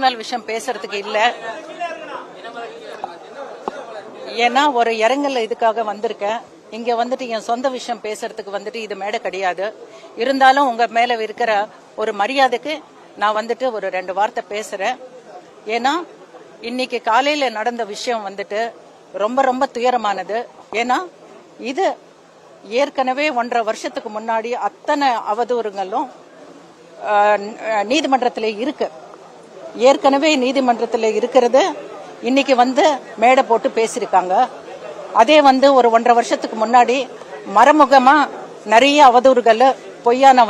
Personal விஷயம் பேசுறதுக்கு இல்ல. ஏன்னா ஒரு இரங்கல் இதுக்காக வந்திருக்கேன். இங்க வந்துட்டு என் சொந்த விஷயம் பேசுறதுக்கு வந்துட்டு இது மேடை கிடையாது. இருந்தாலும் உங்க மேல இருக்கிற ஒரு மரியாதைக்கு நான் வந்துட்டு ஒரு 2 வார்த்தை பேசுறேன். ஏன்னா இன்னைக்கு காலையில நடந்த விஷயம் வந்துட்டு ரொம்ப ரொம்ப துயரமானது. ஏன்னா இது ஏற்கனவே 1.5 வருஷத்துக்கு முன்னாடி அத்தனை அவதூறுகளும் நீதிமன்றத்தில் இருக்கு. ஏற்கனவே நீதிமன்றத்தில் இருக்கிறது இன்னைக்கு மேடை போட்டு பேசியிருக்காங்க. அதே ஒரு 1.5 வருஷத்துக்கு முன்னாடி மறைமுகமா நிறைய அவதூறுகள் பொய்யான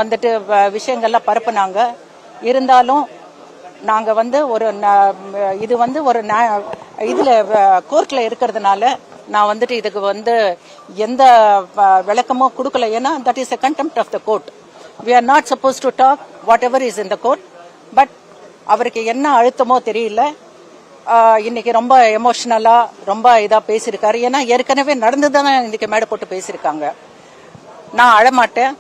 விஷயங்கள்லாம் பரப்புனாங்க. இருந்தாலும் நாங்க ஒரு இது ஒரு இதுல கோர்ட்ல இருக்கிறதுனால நான் இதுக்கு எந்த விளக்கமும் கொடுக்கல. ஏன்னா that is a contempt of the court. We are not supposed to talk whatever is in the court. But அவருக்கு என்ன அழுத்தமோ தெரியல. இன்னைக்கு ரொம்ப எமோஷனலா ரொம்ப இதா பேசியிருக்காரு. ஏன்னா ஏற்கனவே நடந்துதானே இன்னைக்கு மேடை போட்டு பேசியிருக்காங்க. நான் அழமாட்டேன்,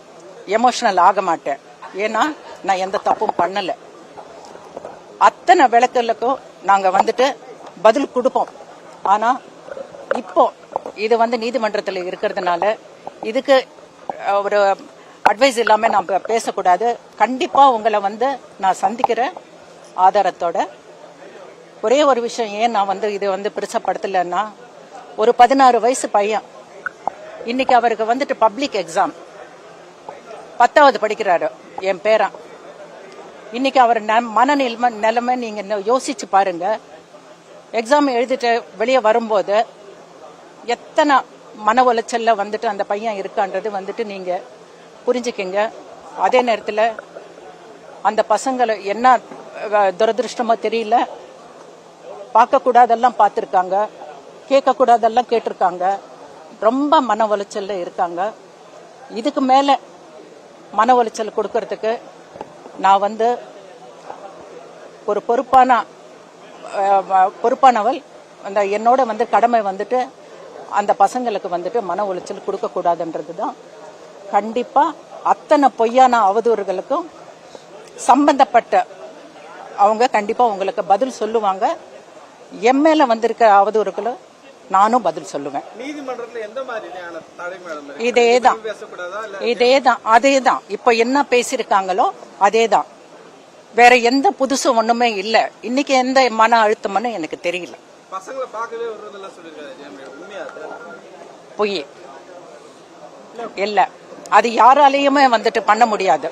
எமோஷனல் ஆக மாட்டேன். ஏன்னா நான் எந்த தப்பும் பண்ணல. அத்தனை விளக்குகளுக்கும் நாங்க பதில் கொடுப்போம். ஆனா இப்போ இது நீதிமன்றத்தில் இருக்கிறதுனால இதுக்கு ஒரு அட்வைஸ் இல்லாம நான் பேசக்கூடாது. கண்டிப்பா உங்களை நான் சந்திக்கிறேன் ஆதாரத்தோட. ஒரே ஒரு விஷயம் ஏன் நான் இது பெருசப்படுத்தலன்னா, ஒரு 16 வயசு பையன் இன்னைக்கு அவருக்கு பப்ளிக் எக்ஸாம் 10வது படிக்கிறாரு. என் பேரன் இன்னைக்கு அவர் நிலைமை நீங்க யோசிச்சு பாருங்க. எக்ஸாம் எழுதிட்டு வெளியே வரும்போது எத்தனை மன உளைச்சல்ல அந்த பையன் இருக்கான்றது நீங்க புரிஞ்சுக்கிங்க. அதே நேரத்தில் அந்த பசங்களை என்ன துரதிருஷ்டமோ தெரியல, பார்க்க கூடாதெல்லாம் பார்த்துருக்காங்க, கேட்க கூடாதெல்லாம் கேட்டிருக்காங்க. ரொம்ப மன உளைச்சல்ல இருக்காங்க. இதுக்கு மேல மன உளைச்சல் கொடுக்கறதுக்கு நான் ஒரு பொறுப்பானவள். அந்த என்னோட கடமை அந்த பசங்களுக்கு மன உளைச்சல் கொடுக்க கூடாதுன்றதுதான். கண்டிப்பா அத்தனை பொய்யான அவதூறுகளுக்கும் சம்பந்தப்பட்ட அவங்க கண்டிப்பா உங்களுக்கு பதில் சொல்லுவாங்க. என் மேல வந்திருக்க அவதூறுகளும் நானும் பதில் சொல்லுவேன். இதேதான் அதேதான் இப்ப என்ன பேசிருக்காங்களோ அதேதான். வேற எந்த புதுசும் ஒண்ணுமே இல்ல. இன்னைக்கு எந்த மன அழுத்தம்னு எனக்கு தெரியல. பொய் இல்ல, அது யாராலையுமே பண்ண முடியாது.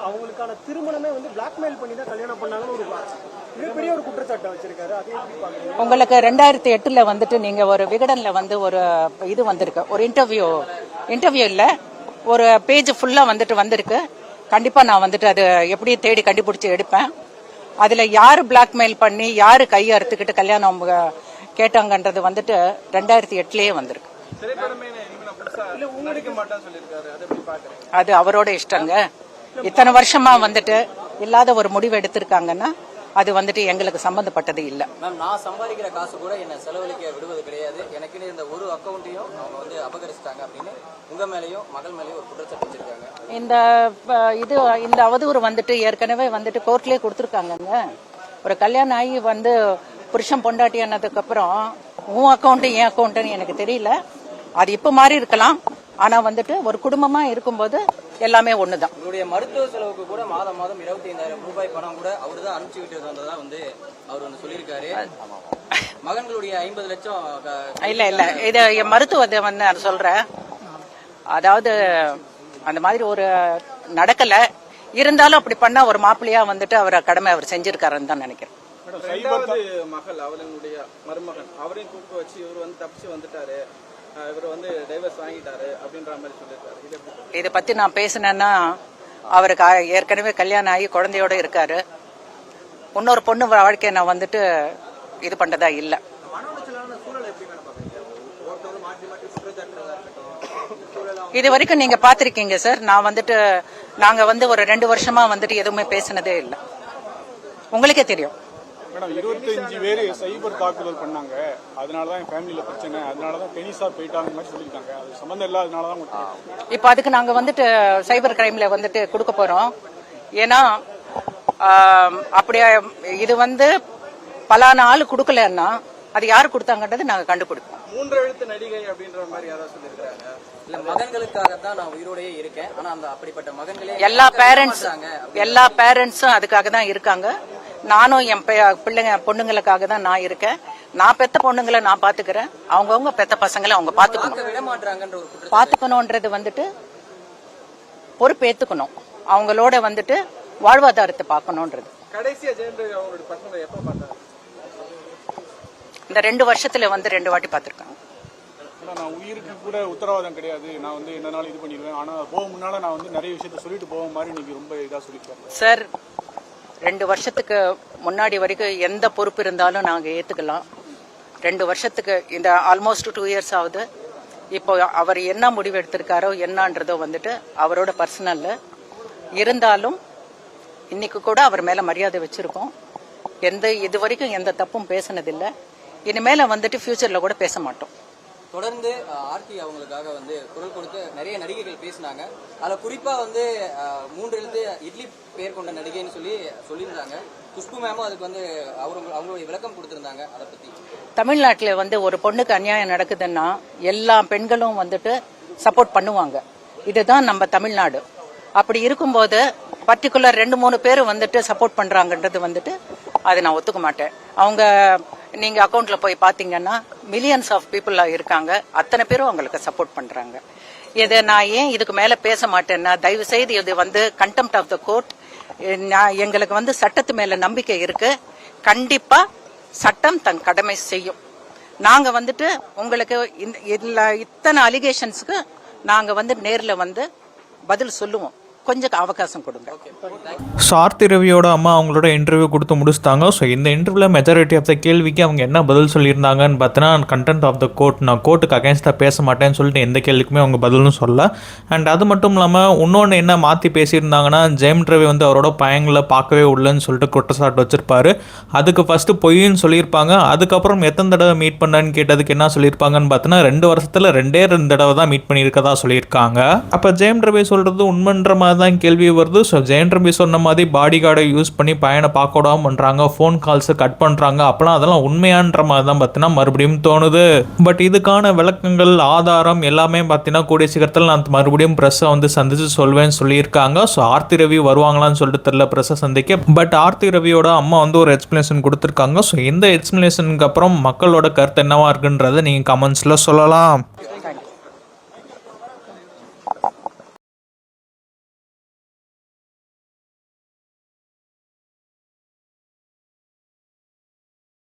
அவங்களுக்கான திருமணமே பிளாக்மெயில் பண்ணி தான் கல்யாணம் பண்ணாங்கன்னு ஒரு மிகப்பெரிய ஒரு குற்றச்சாட்டை வச்சிருக்காரு. உங்களுக்கு 2008ல நீங்க ஒரு விகடன்ல ஒரு இது வந்திருக்கு, ஒரு இன்டர்வியூ இல்ல, ஒரு பேஜ் ஃபுல்லா வந்திருக்கு. கண்டிப்பா நான் அது எப்படி தேடி கண்டுபிடிச்சு எடுப்பேன். அதுல யாரு பிளாக்மெயில் பண்ணி யாரு கையை அறுத்துக்கிட்டு கல்யாணம் கேட்டாங்கன்றது 2008லயே வந்திருக்கு. அது அவரோட இஷ்டங்க. இத்தனை வருஷமா இல்லாத ஒரு முடிவு எடுத்திருக்காங்கன்னா அது எங்களுக்கு சம்பந்தப்பட்டது இல்ல. நான் சம்பாதிக்கிற காசு கூட என்ன செலவழிக்க விடுவது கிடையாது. எனக்கு இந்த ஒரு அக்கௌண்ட்டையும் அவங்க அபகரிச்சிட்டாங்க அப்படின்னு உங்க மேலயும் மகள் மேலயும் ஒரு குற்றச்சாட்டு வச்சிருக்காங்க. இந்த அவதூறு ஏற்கனவே கோர்ட்லயே கொடுத்திருக்காங்க. ஒரு கல்யாணம் ஆகி புருஷன் பொண்டாட்டி ஆனதுக்கு அப்புறம் உன் அக்கௌண்ட் என் அக்கௌண்ட்னு எனக்கு தெரியல. அது இப்ப மாறி இருக்கலாம். ஆனா ஒரு குடும்பமா இருக்கும்போது எல்லாமே ஒண்ணுதான். உங்களுடைய மருத்துவ செலவுக்கு கூட மாதம் 25,000 ரூபாய் பணம் கூட அவரு தான் அனுப்பிச்சு விட்டு வந்ததா அவர் சொல்லியிருக்காரு. மகன்களுடைய 50 லட்சம் இல்ல இது மருத்துவ நான் சொல்றேன். அதாவது அந்த மாதிரி ஒரு நடக்கல. இருந்தாலும் அப்படி பண்ணா ஒரு மாப்பிள்ளையா அவர் கடமை அவர் செஞ்சிருக்காருன்னு தான் நினைக்கிறேன். மகள் அவளுடைய மருமகன் அவரையும் கூப்பிட்டு வச்சு இவர் தப்பிச்சு வந்துட்டாரு, இவர் டைவர்ஸ் வாங்கிட்டாரு அப்படின்ற மாதிரி சொல்லிருக்காரு. இதை பத்தி நான் பேசினேன்னா அவருக்கு ஏற்கனவே கல்யாணம் ஆகி குழந்தையோட இருக்காரு. இன்னொரு பொண்ணு வாழ்க்கையை நான் இது பண்றதா இல்ல. இது வரைக்கும் நீங்க பாத்திருக்கீங்க சார். நான் நாங்க ஒரு 2 வருஷமா எதுவுமே பேசினதே இல்லை. உங்களுக்கே தெரியும். மேடம் 25 பேர் சைபர் தாக்குதல் பண்ணாங்க, அதனாலதான் என் ஃபேமிலியில பிரச்சனை, அதனாலதான் டெனிஸா போயிட்டாங்க மாதிரி சொல்லிருக்காங்க. அது சம்பந்தம் இல்லாதனாலதான் இப்ப அதுக்கு நாங்க சைபர் கிரைம்ல கொடுக்க போறோம். ஏன்னா அப்படியே இது வந்து பலான ஆள் கொடுக்கலன்னா அது யாரு கொடுத்தாங்கன்றது நாங்க கண்டுபிடிப்போம். 3 எழுத்து நடிகை அப்படின்ற மாதிரி யாராவது சொல்லியிருக்காங்க. இல்ல மகன்களுக்காக தான் நான் உயிரோடயே இருக்கேன், ஆனா அந்த அப்படிப்பட்ட மகன்களே எல்லா பேரண்ட்ஸும் அதுக்காக தான் இருக்காங்க. நானும் என் பிள்ளைங்க பொண்ணுங்களுக்காக தான் நான் இருக்கேன். நான் பெத்த பொண்ணுங்களை நான் பாத்துக்கிறேன், அவங்கவுங்க பெத்த பசங்களை அவங்க பாத்துக்கணும்ன்றது வந்துட்டு பொறுப்பேத்துக்கணும், அவங்களோட வந்துட்டு வாழ்வாதாரத்தை பார்க்கணும்ன்றது. கடைசியா ஜெயந்த் அவங்களோட பசங்களை எப்ப பார்த்தாங்க? இந்த 2 வருஷத்துல வந்து 2 வாட்டி பார்த்திருக்காங்க. நான் உயிருக்கு கூட உத்தரவாதம் கிடையாது, நான் வந்து என்னனாலும் இது பண்ணிடுவேன், ஆனா போக முன்னால நான் வந்து நிறைய விஷயத்த சொல்லிட்டு போக மாதிரி நீங்க ரொம்ப இதா சொல்லிருக்காங்க சார். 2 வருஷத்துக்கு முன்னாடி வரைக்கும் எந்த பொறுப்பு இருந்தாலும் நாங்க ஏத்துக்கலாம். 2 வருஷத்துக்கு இந்த ஆல்மோஸ்ட் 2 இயர்ஸ் ஆகுது. இப்போ அவர் என்ன முடிவு எடுத்திருக்காரோ என்னன்றதோ வந்துட்டு அவரோட பர்சனல்ல இருந்தாலும் இன்னைக்கு கூட அவர் மேல மரியாதை வச்சிருக்கோம். இது வரைக்கும் எந்த தப்பும் பேசினதில்லை. இனிமேல வந்துட்டு ஃபியூச்சர்ல கூட பேச மாட்டோம். தொடர்ந்து ஆர்த்தி அவங்களுக்காக வந்து குரல் கொடுத்து நிறைய நடிகைகள் பேசினாங்க. அதுல குறிப்பா வந்து 3 எழுத்து இட்லி பேர் கொண்ட நடிகைன்னு சொல்லியிருந்தாங்க. குஷ்பு மேமும் அதுக்கு வந்து அவங்களுடைய விளக்கம் கொடுத்திருந்தாங்க. அதை பத்தி தமிழ்நாட்டில் வந்து ஒரு பொண்ணுக்கு அநியாயம் நடக்குதுன்னா எல்லா பெண்களும் வந்துட்டு சப்போர்ட் பண்ணுவாங்க. இதுதான் நம்ம தமிழ்நாடு. அப்படி இருக்கும்போது பர்டிகுலர் 2-3 பேர் வந்துட்டு சப்போர்ட் பண்றாங்கன்றது வந்துட்டு அதை நான் ஒத்துக்க மாட்டேன். அவங்க நீங்க அக்கௌண்ட்ல போய் பாத்தீங்கன்னா மில்லியன்ஸ் ஆஃப் பீப்புள் இருக்காங்க, அத்தனை பேரும் அவங்களுக்கு சப்போர்ட் பண்றாங்க. இதை நான் ஏன் இதுக்கு மேல பேச மாட்டேன்னா, தயவு செய்து இது வந்து கண்டெம்ட் ஆஃப் த கோர்ட். எங்களுக்கு வந்து சட்டத்து மேல நம்பிக்கை இருக்கு. கண்டிப்பா சட்டம் தன் கடமை செய்யும். நாங்க வந்துட்டு உங்களுக்கு இத்தனை அலிகேஷன்ஸ்க்கு நாங்க வந்து நேர்ல வந்து பதில் சொல்லுவோம். கொஞ்சம் அவகாசம் கொடுங்க. ஸோ ஆர்த்தி ரவியோட அம்மா அவங்களோட இன்டர்வியூ கொடுத்து முடிச்சிட்டாங்க. ஸோ இந்த இன்டர்வியூவில் மெஜாரிட்டி ஆஃப் த கேள்விக்கு அவங்க என்ன பதில் சொல்லியிருந்தாங்கன்னு பார்த்தீங்கன்னா, கண்டென்ட் ஆஃப் த கோர்ட், நான் கோர்ட்டுக்கு அகேன்ஸ்டாக பேச மாட்டேன்னு சொல்லிட்டு எந்த கேள்விக்குமே அவங்க பதிலும் சொல்ல. அண்ட் அது மட்டும் இல்லாமல் இன்னொன்று என்ன மாற்றி பேசியிருந்தாங்கன்னா, ஜெயம் ரவி வந்து அவரோட பையங்களை பார்க்கவே உள்ளன்னு சொல்லிட்டு குற்றச்சாட்டு வச்சிருப்பாரு. அதுக்கு ஃபஸ்ட்டு பொய்ன்னு சொல்லியிருப்பாங்க. அதுக்கப்புறம் எத்தனை தடவை மீட் பண்ணான்னு கேட்டதுக்கு என்ன சொல்லியிருப்பாங்கன்னு பார்த்தீங்கன்னா, 2 வருஷத்தில் 2 தடவை தான் மீட் பண்ணியிருக்கதா சொல்லியிருக்காங்க. அப்போ ஜெயம் ரவி சொல்கிறது உண்மைன்ற மாதிரி தான் கேள்வி வருது. ஸோ ஜெயம் ரவி சொன்ன மாதிரி பாடி கார்டை யூஸ் பண்ணி பையனை பார்க்க விடாம பண்றாங்க, ஃபோன் கால்ஸை கட் பண்றாங்க, அப்பெல்லாம் அதெல்லாம் உண்மையான்ற மாதிரி தான் பார்த்தீங்கன்னா மறுபடியும் தோணுது. பட் இதுக்கான விளக்கங்கள், ஆதாரம் எல்லாமே பார்த்தீங்கன்னா கூடிய சீக்கிரத்தில் நான் மறுபடியும் ப்ரெஸ்ஸை வந்து சந்திச்சு சொல்வேன்னு சொல்லியிருக்காங்க. ஸோ ஆர்த்தி ரவி வருவாங்களான்னு சொல்லிட்டு தெரியல ப்ரெஸ்ஸை சந்திக்க. பட் ஆர்த்தி ரவியோட அம்மா வந்து ஒரு எக்ஸ்பிளேஷன் கொடுத்துருக்காங்க. ஸோ இந்த எக்ஸ்பிளேஷனுக்கு அப்புறம் மக்களோட கருத்து என்னவா இருக்குன்றதை நீங்கள் கமெண்ட்ஸில் சொல்லலாம்.